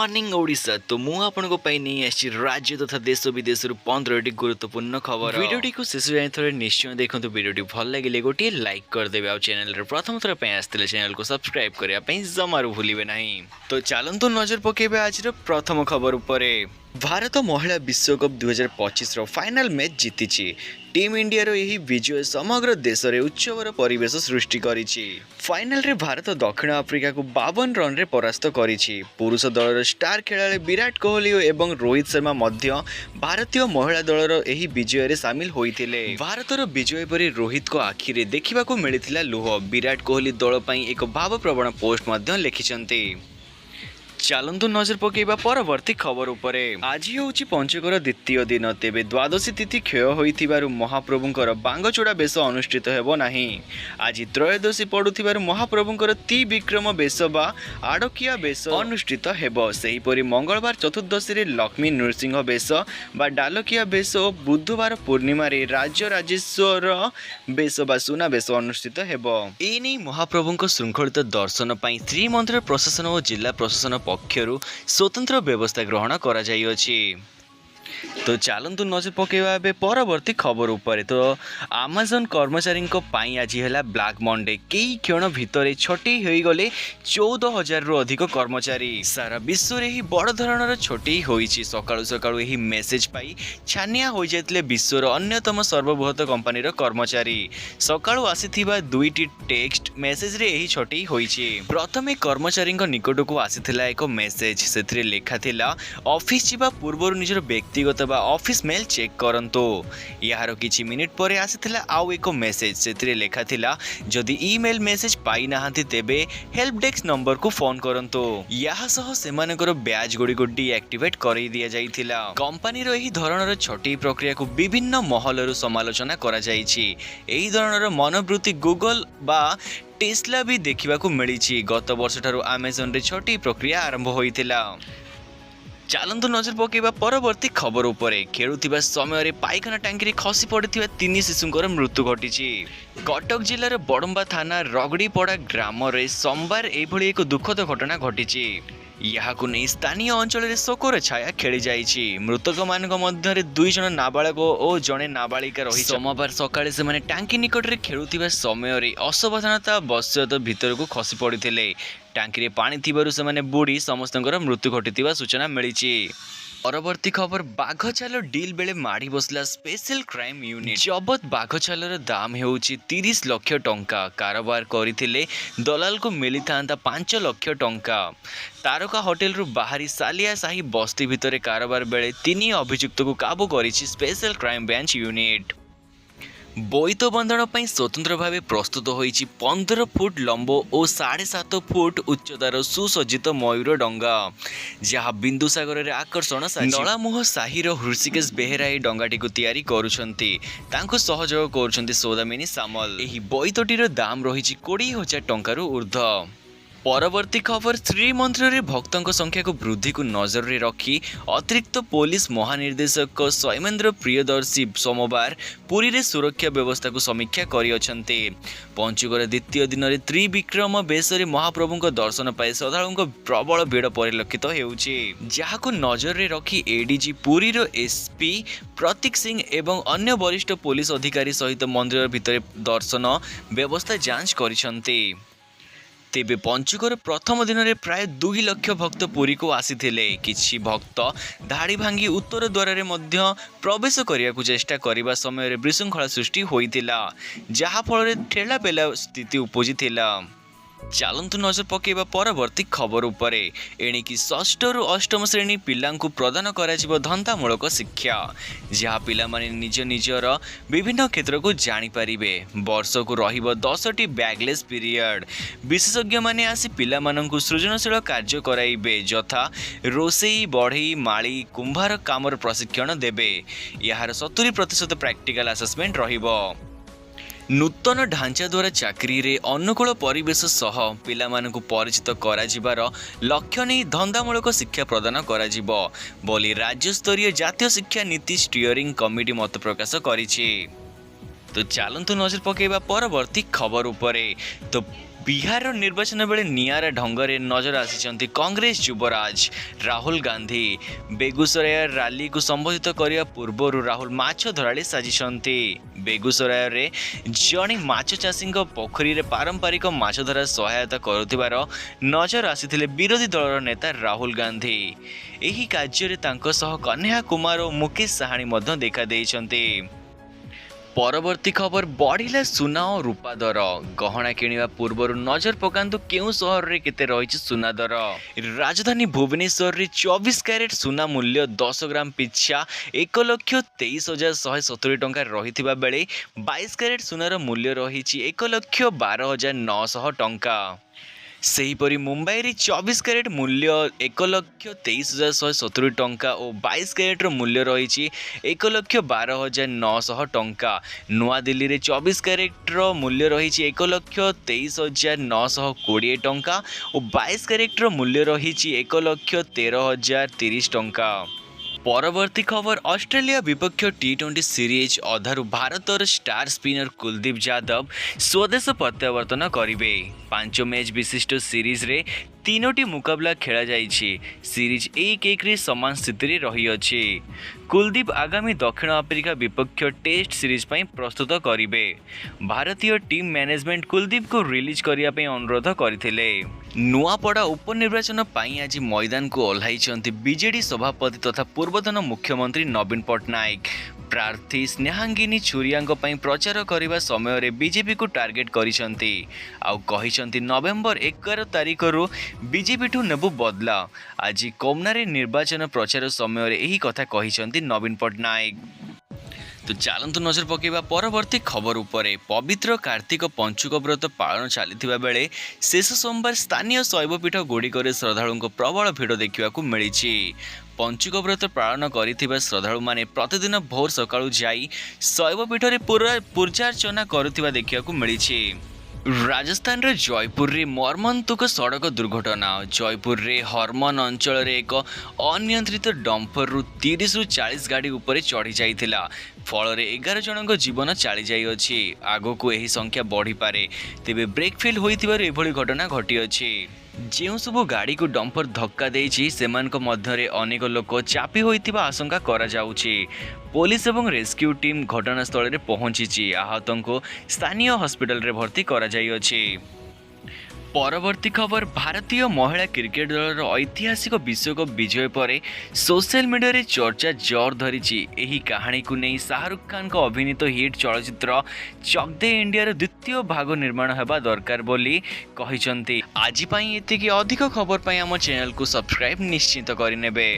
Morning Odisha तो मु आपनको पाई नहीं आछि राज्य तथा देश विदेश 15टी गुरुत्वपूर्ण खबर वीडियोटी को शेष जाए थोड़े निश्चय देखो वीडियोटी भल लगे गोटे लाइक करदेवे आ चैनल रे प्रथम थर पे आस्ते चैनल को सब्सक्राइब करने जमारू भूलिबे नहीं। तो चलतु नजर पकेबे आज प्रथम खबर उपरे। भारत महिला विश्वकप 2025 रो फाइनल मैच जीतिछि। टीम इंडिया रो यही विजय समग्र देश रे उत्सवर परिवेश सृष्टि करिछि। फाइनल रे भारत दक्षिण आफ्रिका को 52 रन रे परास्त करिछि। पुरुष दलर स्टार खेलाड़ी विराट कोहली एवं रोहित शर्मा मध्य भारतीय महिला दलर यही विजय रे शामिल होइथिले। भारतर विजय परि रोहित को आखि रे देखिबाकू मिलिथिला लुह। विराट कोहली दल पई एक भावप्रवण पोस्ट मध्य लिखिछन्ते। चलतु नजर पकेबा परवर्ती खबर उपरे। आज होउछि पंचकर द्वितीय दिन। तेबे द्वादशी तिथि क्षय होइथिबारु महाप्रभुंकर बांगचूड़ा बेश अनुष्ठित हेबो नाही। आज त्रयोदशी पडुथिबारु महाप्रभुंकर त्रिविक्रम बेश बा आडकिया बेश अनुष्ठित हेबो। सेहिपरि मंगलवार चतुर्दशी रे लक्ष्मी नृसिंह बेश बा डालकिया बेश ओ बुधवार पूर्णिमा रे राज्य राजेश्वर बेश बा सुना बेश अनुष्ठित हेबो। एनी महाप्रभुंक श्रृंखलित दर्शन पई श्रीमंदिर प्रशासन और जिला प्रशासन पक्षरु स्वतंत्र व्यवस्था ग्रहण करा जाइअछि। तो चलतु नजर पकेबा बे परवर्ती खबर उपरे। तो अमेजन कर्मचारी पाई आज है ब्लैक मंडे। कई क्षण भितर छटई हो गले 14,000 रु अधिक कर्मचारी। सारा विश्व रे ही बड़ धरणर छटई होइछि। सकाळु सकाळु एही मेसेज पाई छानिया हो जायतले विश्वर अन्यतम सर्वबृहत कंपनी रो कर्मचारी। सकाळु आसीथिबा दुईटी टेक्स्ट मेसेज रे एही छटई होइछि। प्रथमे कर्मचारी निकट को आसीथिला एक मेसेज। सेथिरे लेखा थिला ऑफिस जिबा पूर्व निजर व्यक्तिगत ऑफिस मेल चेक करंतु। यार किछि मिनिट परे आसीथिला आउ एक मेसेज। सेथिरे लेखा थिला जदि ईमेल मेसेज पाई नाहंती तेबे हेल्प डेस्क नंबर को फोन करंतु। याहा सह सेमानकर बैज गुडी को डीएक्टिवेट करै दिया जाइथिला। कंपनी रो एही धरणर छटई प्रक्रिया को विभिन्न महलरु समालोचना करा जाइछि। एही धरणर मनोवृत्ति गूगल बा टेस्ला भी देखिबाकू मिलिछि। गत वर्ष ठारू अमेजन रे छटई प्रक्रिया आरंभ होइथिला। चलतु नजर पकेबा परवर्ती खबर उपरे। खेलुथिबा समय पायखाना टांकी खसी पड़िथिबा 3 शिशुंकर मृत्यु घटिछि। कटक जिल्लार बड़म्बा थाना रगड़ीपड़ा ग्राम रे सोमवार एभली एक दुखद घटना घटिछि। याहाकु नै स्थानीय अंचल रे शोकर छाया खेली जाइछि। मृतक मानक मध्य 2 जन नाबालक और जड़े नाबालिका रही। सोमवार सकाळे से माने टांकी निकट रे खेलुथिबा समय असावधानता बशत भीतर को खसी पड़िथिले। टांकी रे पानी थिबारु से माने बुड़ी समस्तଙ୍କର मृत्यु घटिथिबा सूचना मिलिछि। परवर्ती खबर। बाघछाल डील बेले माड़ी बसला स्पेशल क्राइम यूनिट। जबत बाघछालर दाम हेउछि 30 लाख टंका। कारोबार करिथिले दलाल को मिली थांता 5 लाख टंका। तारका होटेल रु बाहरी सालिया साही बस्ती भितर कारोबार बेले 3 अभियुक्त को काबू करिछि स्पेशल क्राइम ब्रांच यूनिट। बोईत बंधन पर स्वतंत्र भाव प्रस्तुत होइछि 15 फुट लंब और 7.5 फुट उच्चतार सुसज्जित मयूर डंगा, जहाँ बिंदुसागर रे आकर्षण नलामुह साहिर हृषिकेश बेहेरा ए डंगाटी को तैयारी करुछंती। तांको सहयोग करुछंती सौदामिनी सामल। एही बोईतटीर दाम रहिछि 20,000 टंकारु ऊर्ध्व। परवर्ती खबर। श्रीमंदिर रे भक्तों संख्या को वृद्धि को नजर रे रखी अतिरिक्त पुलिस महानिर्देशक सौमेन्द्र प्रियदर्शी सोमवार पुरी रे सुरक्षा व्यवस्था को समीक्षा करियछन्ते। पंचुकर द्वितीय दिन रे त्रिविक्रम बेश रे महाप्रभुंक दर्शन पाई श्रद्धालुंक प्रबल भीड़ परिलक्षित हेउछि। जाहाकु नजर रे रखी एडीजी पुरी रो एसपी प्रतीक सिंह एवं अन्य वरिष्ठ पुलिस अधिकारी सहित मंदिर भितर दर्शन व्यवस्था जांच करिसन्ते। तेबे पंचुकर प्रथम दिन में प्राय 2 लाख भक्त पुरी को आसीथिले। किछि भक्त धाड़ी भांगी उत्तर द्वार रे मध्य प्रवेश करिया को चेष्टा करिबा समय विशृंखला सृष्टि होइतिला, जहा फल ठेला पेला स्थिति उपजिथिला। चलतु नजर पकेबा परवर्ती खबर उपरे। एणिकी 6ठ रु 8म श्रेणी पिलांकु प्रदान कराजिबो धंदामूलक शिक्षा, जहाँ पिला माने निज निजर विभिन्न क्षेत्र को जानी पारिबे। वर्ष को रहिबो 10टी बैगलेस पीरियड। विशेषज्ञ माने आसी पिला मानंकु सृजनशील कार्य कराइबे, यथा रोसेई, बढ़ई, माली, कुंभार कामर प्रशिक्षण देबे। यार 70% प्रैक्टिकल असेसमेंट रहिबो। नूतन ढांचा द्वारा चाकरी रे अनुकूल परिवेश सह पिलामानकु परिचित कराजिबार लक्ष्य नहीं धंदामूलक शिक्षा प्रदान कराजिबो बोली राज्य स्तरीय जातीय शिक्षा नीति स्टीयरिंग कमिटी मत प्रकाश करिछि। तो चलतु नजर पकेबा परवर्ती खबर उपरे। तो ବିହାର ନିର୍ବାଚନ ବେଳେ ନିଆରା ଢଙ୍ଗରେ ନଜର ଆସିଛନ୍ତି କଂଗ୍ରେସ ଯୁବରାଜ ରାହୁଲ ଗାନ୍ଧୀ। ବେଗୁସରାୟ ରାଲିକୁ ସମ୍ବୋଧିତ କରିବା ପୂର୍ବରୁ ରାହୁଲ ମାଛ ଧରାଳି ସାଜିଛନ୍ତି। ବେଗୁସରାୟରେ ଜଣେ ମାଛ ଚାଷୀଙ୍କ ପୋଖରୀରେ ପାରମ୍ପରିକ ମାଛ ଧରା ସହାୟତା କରୁଥିବାର ନଜର ଆସିଥିଲେ ବିରୋଧୀ ଦଳର ନେତା ରାହୁଲ ଗାନ୍ଧୀ। ଏହି କାର୍ଯ୍ୟରେ ତାଙ୍କ ସହ କହ୍ନେୟା କୁମାର ଓ ମୁକେଶ ସାହାଣୀ ମଧ୍ୟ ଦେଖାଦେଇଛନ୍ତି। ପରବର୍ତ୍ତୀ ଖବର, ବଢ଼ିଲା ସୁନା ଓ ରୂପା ଦର। ଗହଣା କିଣିବା ପୂର୍ବରୁ ନଜର ପକାନ୍ତୁ କେଉଁ ସହରରେ କେତେ ରହିଛି ସୁନା ଦର। ରାଜଧାନୀ ଭୁବନେଶ୍ୱରରେ 24 କ୍ୟାରେଟ୍ ସୁନା ମୂଲ୍ୟ 10 ଗ୍ରାମ ପିଛା 1,23,170 ଟଙ୍କା ରହିଥିବା ବେଳେ 22 କ୍ୟାରେଟ୍ ସୁନାର ମୂଲ୍ୟ ରହିଛି 1,12,900 ଟଙ୍କା। ସେହିପରି ମୁମ୍ବାଇରେ 24 କ୍ୟାରେଟ୍ ମୂଲ୍ୟ 1,23,170 ଟଙ୍କା ଓ 22 କ୍ୟାରେଟ୍ର ମୂଲ୍ୟ ରହିଛି 1,12,900 ଟଙ୍କା। ନୂଆଦିଲ୍ଲୀରେ 24 କ୍ୟାରେଟ୍ର ମୂଲ୍ୟ ରହିଛି 1,23,920 ଟଙ୍କା ଓ 22 କ୍ୟାରେଟ୍ର ମୂଲ୍ୟ ରହିଛି 1,13,030 ଟଙ୍କା। ପରବର୍ତ୍ତୀ ଖବର, ଅଷ୍ଟ୍ରେଲିଆ ବିପକ୍ଷ ଟି20 ସିରିଜ୍ ଅଧାରୁ ଭାରତର ଷ୍ଟାର ସ୍ପିନର କୁଲଦୀପ ଯାଦବ ସ୍ୱଦେଶ ପ୍ରତ୍ୟାବର୍ତ୍ତନ କରିବେ। 5 ମ୍ୟାଚ୍ ବିଶିଷ୍ଟ ସିରିଜ୍ରେ 3ଟି ମୁକାବିଲା ଖେଳାଯାଇଛି। ସିରିଜ୍ 1-1ରେ ସମାନ ସ୍ଥିତିରେ ରହିଅଛି। କୁଲଦୀପ ଆଗାମୀ ଦକ୍ଷିଣ ଆଫ୍ରିକା ବିପକ୍ଷ ଟେଷ୍ଟ ସିରିଜ୍ ପାଇଁ ପ୍ରସ୍ତୁତ କରିବେ। ଭାରତୀୟ ଟିମ୍ ମ୍ୟାନେଜମେଣ୍ଟ କୁଲଦୀପକୁ ରିଲିଜ୍ କରିବା ପାଇଁ ଅନୁରୋଧ କରିଥିଲେ। ନୂଆପଡ଼ା ଉପନିର୍ବାଚନ ପାଇଁ ଆଜି ମଇଦାନକୁ ଓହ୍ଲାଇଛନ୍ତି ବିଜେଡି ସଭାପତି ତଥା ପୂର୍ବତନ ମୁଖ୍ୟମନ୍ତ୍ରୀ ନବୀନ ପଟ୍ଟନାୟକ। ପ୍ରାର୍ଥୀ ସ୍ନେହାଙ୍ଗିନୀ ଛୁରିଆଙ୍କ ପାଇଁ ପ୍ରଚାର କରିବା ସମୟରେ ବିଜେପିକୁ ଟାର୍ଗେଟ୍ କରିଛନ୍ତି। ଆଉ କହିଛନ୍ତି ନଭେମ୍ବର 11 ତାରିଖରୁ ବିଜେପିଠୁ ନେବୁ ବଦଲା। ଆଜି କୋମନାରେ ନିର୍ବାଚନ ପ୍ରଚାର ସମୟରେ ଏହି କଥା କହିଛନ୍ତି ନବୀନ ପଟ୍ଟନାୟକ। ତ ଚାଲନ୍ତୁ ନଜର ପକାଇବା ପରବର୍ତ୍ତୀ ଖବର ଉପରେ। ପବିତ୍ର କାର୍ତ୍ତିକ ପଞ୍ଚୁକ ବ୍ରତ ପାଳନ ଚାଲିଥିବା ବେଳେ ଶେଷ ସୋମବାର ସ୍ଥାନୀୟ ଶୈବପୀଠ ଗୁଡ଼ିକରେ ଶ୍ରଦ୍ଧାଳୁଙ୍କ ପ୍ରବଳ ଭିଡ଼ ଦେଖିବାକୁ ମିଳିଛି। ପଞ୍ଚୁକ ବ୍ରତ ପାଳନ କରିଥିବା ଶ୍ରଦ୍ଧାଳୁମାନେ ପ୍ରତିଦିନ ଭୋର ସକାଳୁ ଯାଇ ଶୈବପୀଠରେ ପୂଜାର୍ଚ୍ଚନା କରୁଥିବା ଦେଖିବାକୁ ମିଳିଛି। ରାଜସ୍ଥାନର ଜୟପୁରରେ ମର୍ମନ୍ତୁକ ସଡ଼କ ଦୁର୍ଘଟନା। ଜୟପୁରରେ ହରମନ ଅଞ୍ଚଳରେ ଏକ ଅନିୟନ୍ତ୍ରିତ ଡମ୍ପରରୁ 30ରୁ 40 ଗାଡ଼ି ଉପରେ ଚଢ଼ି ଯାଇଥିଲା। ଫଳରେ 11 ଜଣଙ୍କ ଜୀବନ ଚାଲିଯାଇଅଛି। ଆଗକୁ ଏହି ସଂଖ୍ୟା ବଢ଼ିପାରେ। ତେବେ ବ୍ରେକ୍ ଫେଲ୍ ହୋଇଥିବାରୁ ଏଭଳି ଘଟଣା ଘଟିଅଛି। ଯେଉଁ ସବୁ ଗାଡ଼ିକୁ ଡମ୍ପର ଧକ୍କା ଦେଇଛି ସେମାନଙ୍କ ମଧ୍ୟରେ ଅନେକ ଲୋକ ଚାପି ହୋଇଥିବା ଆଶଙ୍କା କରାଯାଉଛି। ପୋଲିସ ଏବଂ ରେସ୍କ୍ୟୁ ଟିମ୍ ଘଟଣାସ୍ଥଳରେ ପହଞ୍ଚିଛି। ଆହତଙ୍କୁ ସ୍ଥାନୀୟ ହସ୍ପିଟାଲରେ ଭର୍ତ୍ତି କରାଯାଇଅଛି। ପରବର୍ତ୍ତୀ ଖବର, ଭାରତୀୟ ମହିଳା କ୍ରିକେଟ ଦଳର ଐତିହାସିକ ବିଶ୍ୱକପ୍ ବିଜୟ ପରେ ସୋସିଆଲ ମିଡ଼ିଆରେ ଚର୍ଚ୍ଚା ଜୋର ଧରିଛି। ଏହି କାହାଣୀକୁ ନେଇ ଶାହରୁଖ ଖାନଙ୍କ ଅଭିନୀତ ହିଟ୍ ଚଳଚ୍ଚିତ୍ର ଚକ୍ ଦେ ଇଣ୍ଡିଆର ଦ୍ୱିତୀୟ ଭାଗ ନିର୍ମାଣ ହେବା ଦରକାର ବୋଲି କହିଛନ୍ତି। ଆଜି ପାଇଁ ଏତିକି। ଅଧିକ ଖବର ପାଇଁ ଆମ ଚ୍ୟାନେଲକୁ ସବସ୍କ୍ରାଇବ୍ ନିଶ୍ଚିତ କରିନେବେ।